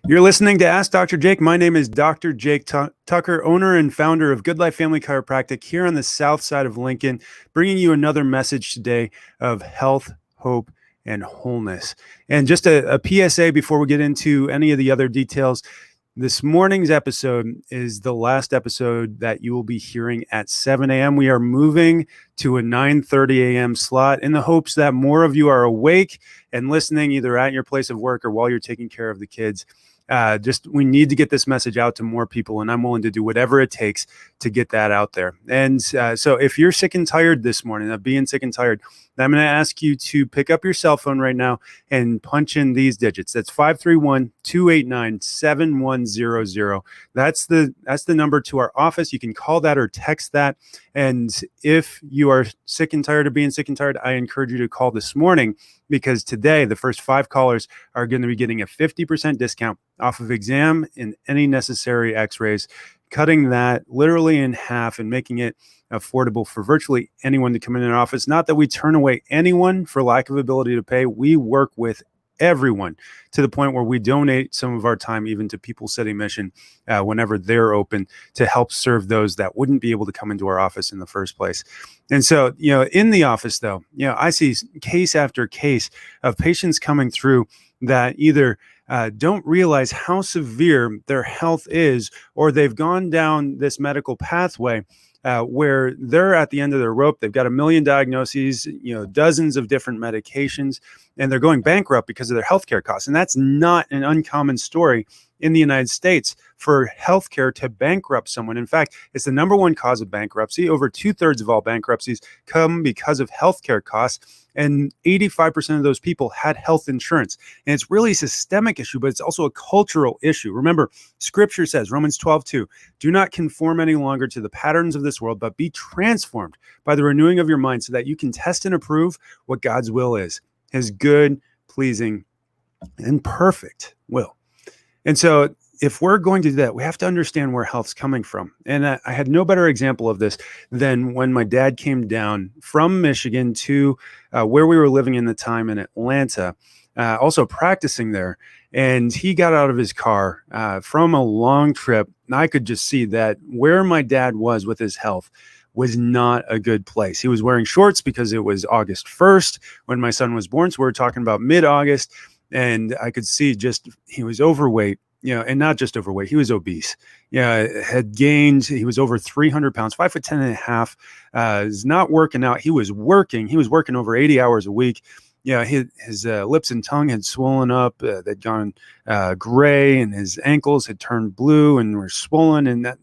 You're listening to Ask Dr. Jake. My name is Dr. Jake Tucker, owner and founder of Good Life Family Chiropractic here on the south side of Lincoln, bringing you another message today of health, hope, and wholeness. And just a PSA before we get into any of the other details. This morning's episode is the last episode that you will be hearing at 7 a.m. We are moving to a 9:30 a.m. slot in the hopes that more of you are awake and listening either at your place of work or while you're taking care of the kids. We need to get this message out to more people, and I'm willing to do whatever it takes to get that out there. And so if you're sick and tired this morning of being sick and tired, I'm going to ask you to pick up your cell phone right now and punch in these digits. That's 531-289-7100. That's the number to our office. You can call that or text that. And if you are sick and tired of being sick and tired, I encourage you to call this morning, because today the first 5 callers are going to be getting a 50% discount off of exam and any necessary x-rays, cutting that literally in half and making it affordable for virtually anyone to come in an office. Not that we turn away anyone for lack of ability to pay. We work with everyone to the point where we donate some of our time even to People City Mission whenever they're open to help serve those that wouldn't be able to come into our office in the first place. And so, in the office though, I see case after case of patients coming through that either don't realize how severe their health is, or they've gone down this medical pathway where they're at the end of their rope. They've got a million diagnoses, dozens of different medications, and they're going bankrupt because of their healthcare costs. And that's not an uncommon story in the United States for healthcare to bankrupt someone. In fact, it's the number one cause of bankruptcy. Over 2/3 of all bankruptcies come because of healthcare costs. And 85% of those people had health insurance. And it's really a systemic issue, but it's also a cultural issue. Remember, Scripture says, Romans 12:2, do not conform any longer to the patterns of this world, but be transformed by the renewing of your mind so that you can test and approve what God's will is, his good, pleasing, and perfect will. And so if we're going to do that, we have to understand where health's coming from. And I had no better example of this than when my dad came down from Michigan to where we were living in the time in Atlanta, also practicing there. And he got out of his car from a long trip. And I could just see that where my dad was with his health was not a good place. He was wearing shorts because it was August 1st when my son was born. So we're talking about mid-August. And I could see he was overweight, and not just overweight, he was obese. Had gained, he was over 300 pounds, 5'10.5", is not working out. He was working over 80 hours a week. His lips and tongue had swollen up, they'd gone gray, and his ankles had turned blue and were swollen. And that,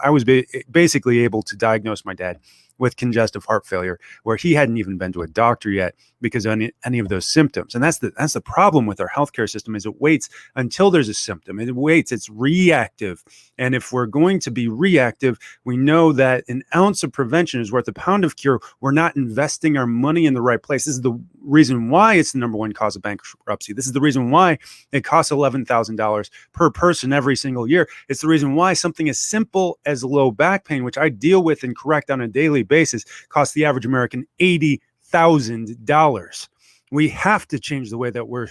I was basically able to diagnose my dad with congestive heart failure, where he hadn't even been to a doctor yet because of any of those symptoms. And that's the problem with our healthcare system, is it waits until there's a symptom. It's reactive. And if we're going to be reactive, we know that an ounce of prevention is worth a pound of cure. We're not investing our money in the right place. This is the reason why it's the number one cause of bankruptcy. This is the reason why it costs $11,000 per person every single year. It's the reason why something as simple as low back pain, which I deal with and correct on a daily basis, costs the average American $80,000. We have to change the way that we're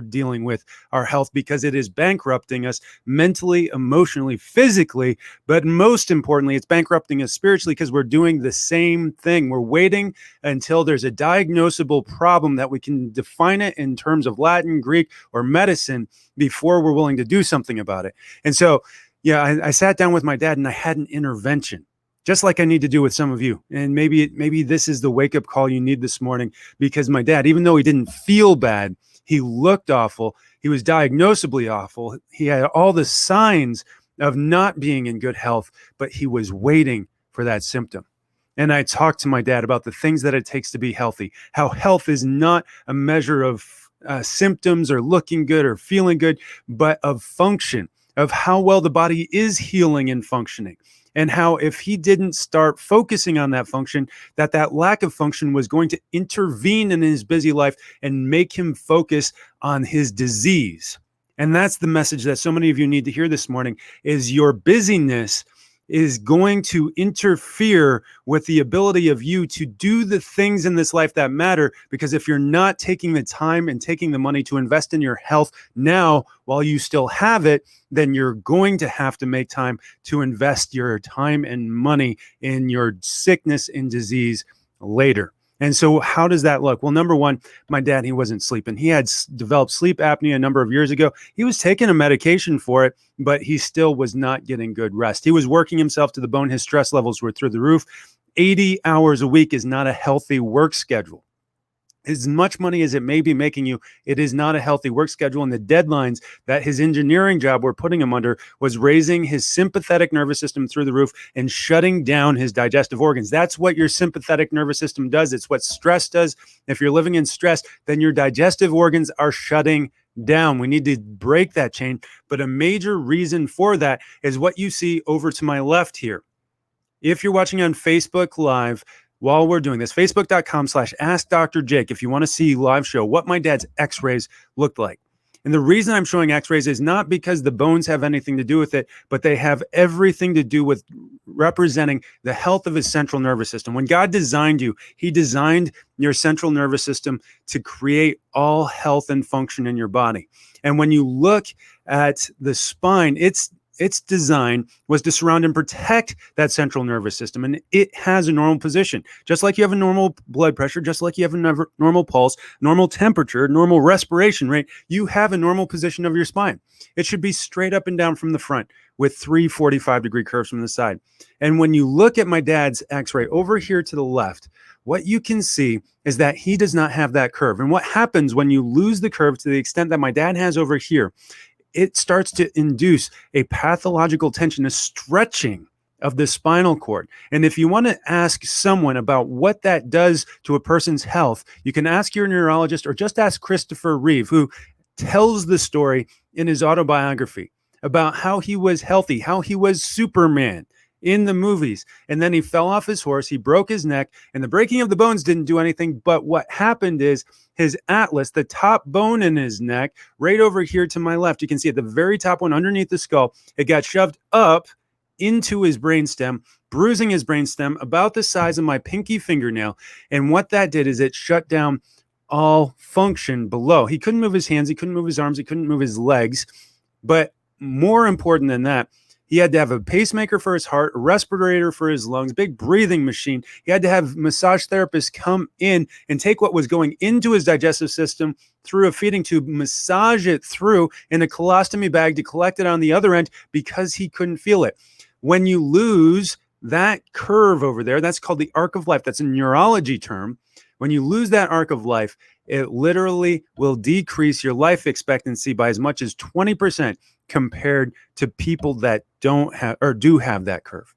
dealing with our health, because it is bankrupting us mentally, emotionally, physically, but most importantly, it's bankrupting us spiritually, because we're doing the same thing. We're waiting until there's a diagnosable problem that we can define it in terms of Latin, Greek, or medicine before we're willing to do something about it. And so, I sat down with my dad and I had an intervention, just like I need to do with some of you. And maybe this is the wake-up call you need this morning, because my dad, even though he didn't feel bad, he looked awful, he was diagnosably awful, he had all the signs of not being in good health, but he was waiting for that symptom. And I talked to my dad about the things that it takes to be healthy, how health is not a measure of symptoms or looking good or feeling good, but of function, of how well the body is healing and functioning. And how if he didn't start focusing on that function, that lack of function was going to intervene in his busy life and make him focus on his disease. And that's the message that so many of you need to hear this morning, is your busyness is going to interfere with the ability of you to do the things in this life that matter. Because if you're not taking the time and taking the money to invest in your health now while you still have it, then you're going to have to make time to invest your time and money in your sickness and disease later. And so how does that look? Well, number one, my dad, he wasn't sleeping. He had developed sleep apnea a number of years ago. He was taking a medication for it, but he still was not getting good rest. He was working himself to the bone. His stress levels were through the roof. 80 hours a week is not a healthy work schedule. As much money as it may be making you, it is not a healthy work schedule. And the deadlines that his engineering job were putting him under was raising his sympathetic nervous system through the roof and shutting down his digestive organs. That's what your sympathetic nervous system does. It's what stress does. If you're living in stress, then your digestive organs are shutting down. We need to break that chain. But a major reason for that is what you see over to my left here. If you're watching on Facebook Live, while we're doing this, facebook.com/askdrjake, if you want to see live show what my dad's x-rays looked like. And the reason I'm showing x-rays is not because the bones have anything to do with it, but they have everything to do with representing the health of his central nervous system. When God designed you, he designed your central nervous system to create all health and function in your body. And when you look at the spine, its design was to surround and protect that central nervous system. And it has a normal position, just like you have a normal blood pressure, just like you have a normal pulse, normal temperature, normal respiration rate. You have a normal position of your spine. It should be straight up and down from the front with 3 45-degree curves from the side. And when you look at my dad's x-ray over here to the left, what you can see is that he does not have that curve. And what happens when you lose the curve to the extent that my dad has over here, it starts to induce a pathological tension, a stretching of the spinal cord. And if you want to ask someone about what that does to a person's health, you can ask your neurologist or just ask Christopher Reeve, who tells the story in his autobiography about how he was healthy, how he was Superman in the movies. And then he fell off his horse, he broke his neck, and the breaking of the bones didn't do anything. But what happened is his atlas, the top bone in his neck, right over here to my left, you can see at the very top one underneath the skull, it got shoved up into his brainstem, bruising his brainstem about the size of my pinky fingernail. And what that did is it shut down all function below. He couldn't move his hands, he couldn't move his arms, he couldn't move his legs. But more important than that, he had to have a pacemaker for his heart, a respirator for his lungs, big breathing machine. He had to have massage therapists come in and take what was going into his digestive system through a feeding tube, massage it through in a colostomy bag to collect it on the other end because he couldn't feel it. When you lose that curve over there, that's called the arc of life. That's a neurology term. When you lose that arc of life, it literally will decrease your life expectancy by as much as 20% compared to people that don't have or do have that curve.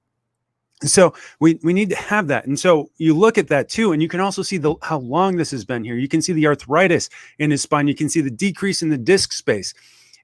So we need to have that. And so you look at that too, and you can also see how long this has been here. You can see the arthritis in his spine. You can see the decrease in the disc space.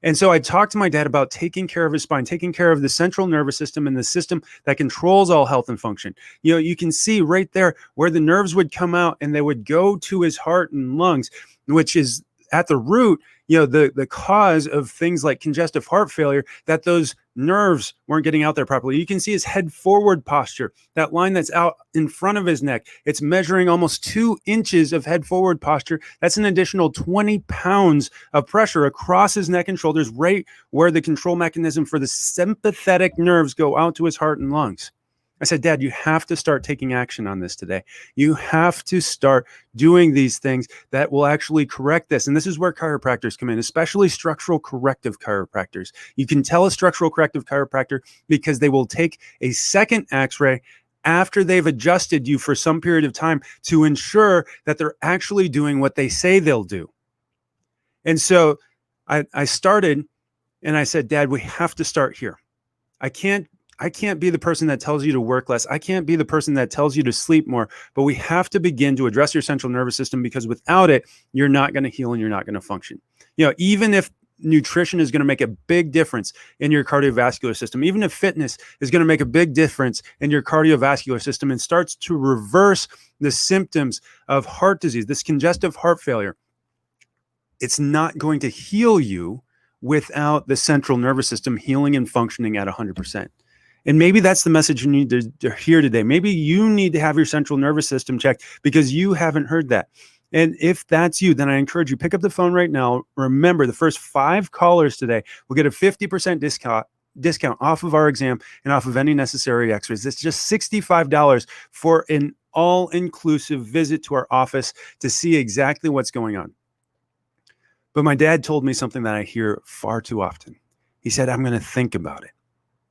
And so I talked to my dad about taking care of his spine, taking care of the central nervous system and the system that controls all health and function. You know, you can see right there where the nerves would come out and they would go to his heart and lungs, which is at the root, you know, the cause of things like congestive heart failure, that those nerves weren't getting out there properly. You can see his head forward posture, that line that's out in front of his neck. It's measuring almost 2 inches of head forward posture. That's an additional 20 pounds of pressure across his neck and shoulders, right where the control mechanism for the sympathetic nerves go out to his heart and lungs. I said, Dad, you have to start taking action on this today. You have to start doing these things that will actually correct this. And this is where chiropractors come in, especially structural corrective chiropractors. You can tell a structural corrective chiropractor because they will take a second x-ray after they've adjusted you for some period of time to ensure that they're actually doing what they say they'll do. And so I started and I said, Dad, we have to start here. I can't be the person that tells you to work less. I can't be the person that tells you to sleep more, but we have to begin to address your central nervous system, because without it, you're not going to heal and you're not going to function. You know, even if nutrition is going to make a big difference in your cardiovascular system, even if fitness is going to make a big difference in your cardiovascular system and starts to reverse the symptoms of heart disease, this congestive heart failure, it's not going to heal you without the central nervous system healing and functioning at 100%. And maybe that's the message you need to hear today. Maybe you need to have your central nervous system checked because you haven't heard that. And if that's you, then I encourage you, pick up the phone right now. Remember, the first 5 callers today will get a 50% discount off of our exam and off of any necessary x-rays. It's just $65 for an all-inclusive visit to our office to see exactly what's going on. But my dad told me something that I hear far too often. He said, I'm going to think about it.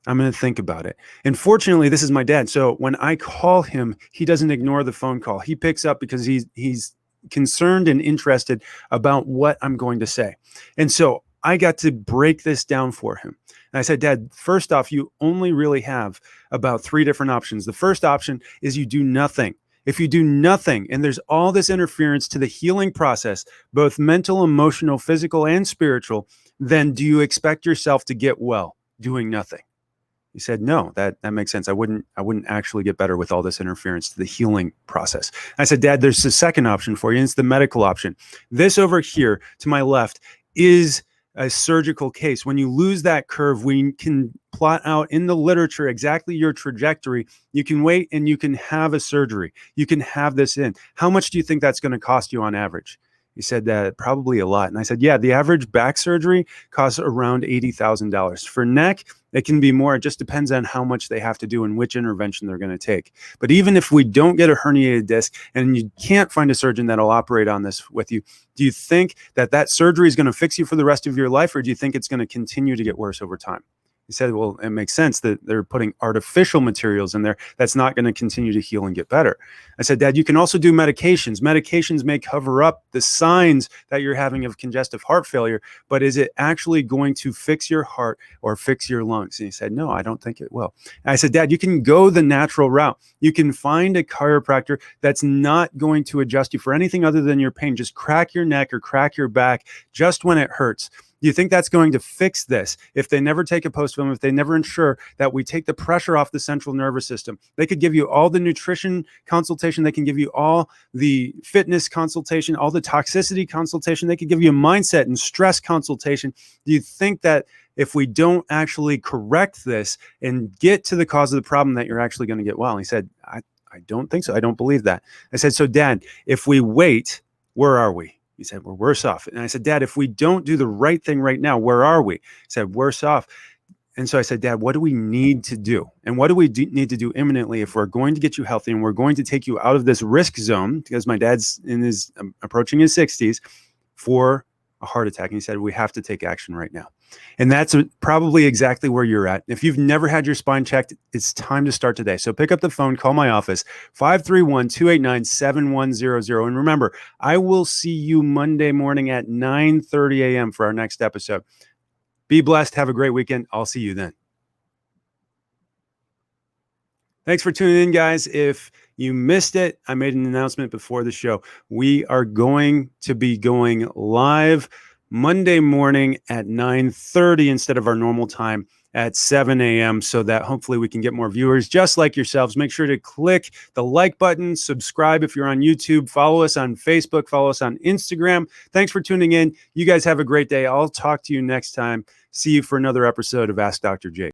I'm going to think about it. And fortunately, this is my dad. So when I call him, he doesn't ignore the phone call. He picks up because he's concerned and interested about what I'm going to say. And so I got to break this down for him. And I said, Dad, first off, you only really have about 3 different options. The first option is you do nothing. If you do nothing and there's all this interference to the healing process, both mental, emotional, physical, and spiritual, then do you expect yourself to get well doing nothing? He said, no, that makes sense. I wouldn't actually get better with all this interference to the healing process. I said, Dad, there's a second option for you, and it's the medical option. This over here to my left is a surgical case. When you lose that curve, we can plot out in the literature exactly your trajectory. You can wait and you can have a surgery. You can have this in. How much do you think that's going to cost you on average? He said that probably a lot. And I said, yeah, the average back surgery costs around $80,000. For neck, it can be more. It just depends on how much they have to do and which intervention they're going to take. But even if we don't get a herniated disc and you can't find a surgeon that'll operate on this with you, do you think that surgery is going to fix you for the rest of your life, or do you think it's going to continue to get worse over time? He said, well, it makes sense that they're putting artificial materials in there that's not going to continue to heal and get better. I said, Dad, you can also do medications. Medications may cover up the signs that you're having of congestive heart failure, but is it actually going to fix your heart or fix your lungs? And he said, no, I don't think it will. And I said, Dad, you can go the natural route. You can find a chiropractor that's not going to adjust you for anything other than your pain. Just crack your neck or crack your back just when it hurts. Do you think that's going to fix this? If they never take a post-film, if they never ensure that we take the pressure off the central nervous system, they could give you all the nutrition consultation. They can give you all the fitness consultation, all the toxicity consultation. They could give you a mindset and stress consultation. Do you think that if we don't actually correct this and get to the cause of the problem, that you're actually going to get well? And he said, I don't think so. I don't believe that. I said, so Dad, if we wait, where are we? He said, we're worse off. And I said, Dad, if we don't do the right thing right now, where are we? He said, worse off. And so I said, Dad, what do we need to do? And what do we need to do imminently if we're going to get you healthy and we're going to take you out of this risk zone, because my dad's approaching his 60s, for a heart attack? And he said, we have to take action right now. And that's probably exactly where you're at. If you've never had your spine checked, it's time to start today. So pick up the phone, call my office, 531-289-7100. And remember, I will see you Monday morning at 9:30 a.m. for our next episode. Be blessed. Have a great weekend. I'll see you then. Thanks for tuning in, guys. If you missed it, I made an announcement before the show. We are going to be going live Monday morning at 9:30 instead of our normal time at 7 a.m. so that hopefully we can get more viewers just like yourselves. Make sure to click the like button, subscribe if you're on YouTube, follow us on Facebook, follow us on Instagram. Thanks for tuning in. You guys have a great day. I'll talk to you next time. See you for another episode of Ask Dr. Jake.